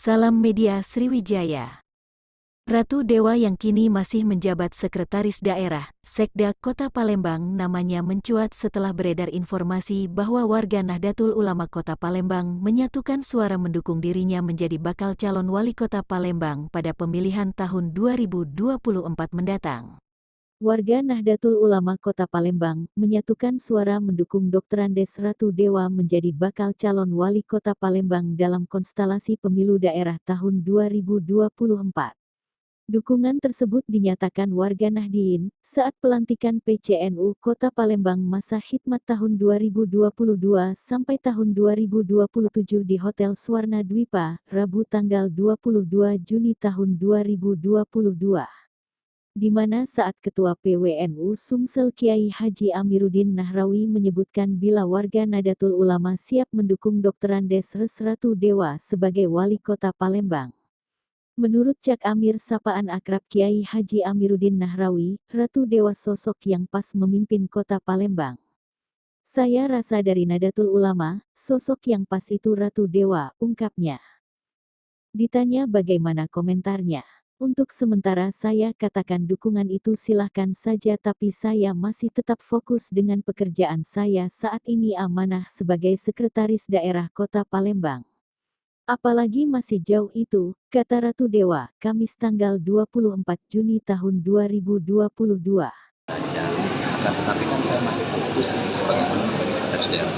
Salam Media Sriwijaya. Ratu Dewa yang kini masih menjabat Sekretaris Daerah, Sekda Kota Palembang namanya mencuat setelah beredar informasi bahwa warga Nahdlatul Ulama Kota Palembang menyatukan suara mendukung dirinya menjadi bakal calon wali kota Palembang pada pemilihan tahun 2024 mendatang. Warga Nahdlatul Ulama Kota Palembang menyatukan suara mendukung Dr. Andes Ratu Dewa menjadi bakal calon wali kota Palembang dalam konstelasi pemilu daerah tahun 2024. Dukungan tersebut dinyatakan warga Nahdien saat pelantikan PCNU Kota Palembang masa khidmat tahun 2022 sampai tahun 2027 di Hotel Swarna Dwipa, Rabu tanggal 22 Juni tahun 2022. Di mana saat Ketua PWNU Sumsel Kiai Haji Amiruddin Nahrawi menyebutkan bila warga Nahdlatul Ulama siap mendukung Dr. Andes Ratu Dewa sebagai wali kota Palembang. Menurut Cak Amir sapaan akrab Kiai Haji Amiruddin Nahrawi, Ratu Dewa sosok yang pas memimpin kota Palembang. Saya rasa dari Nahdlatul Ulama, sosok yang pas itu Ratu Dewa, ungkapnya. Ditanya bagaimana komentarnya. Untuk sementara saya katakan dukungan itu silahkan saja tapi saya masih tetap fokus dengan pekerjaan saya saat ini amanah sebagai Sekretaris Daerah Kota Palembang. Apalagi masih jauh itu, kata Ratu Dewa, Kamis tanggal 24 Juni tahun 2022. Tapi kan saya masih fokus sebagai sekretaris daerah.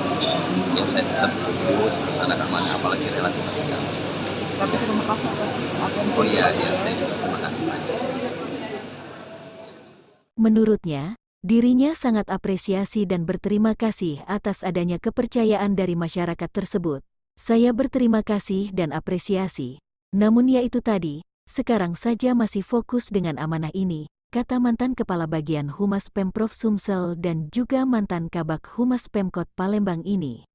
Ya saya tetap fokus melaksanakan mana apalagi relasi masih jauh. Tapi terima kasih atas apa. Oh iya, saya juga terima kasih banyak. Menurutnya, dirinya sangat apresiasi dan berterima kasih atas adanya kepercayaan dari masyarakat tersebut. Saya berterima kasih dan apresiasi. Namun ya itu tadi, sekarang saja masih fokus dengan amanah ini, kata mantan Kepala Bagian Humas Pemprov Sumsel dan juga mantan Kabag Humas Pemkot Palembang ini.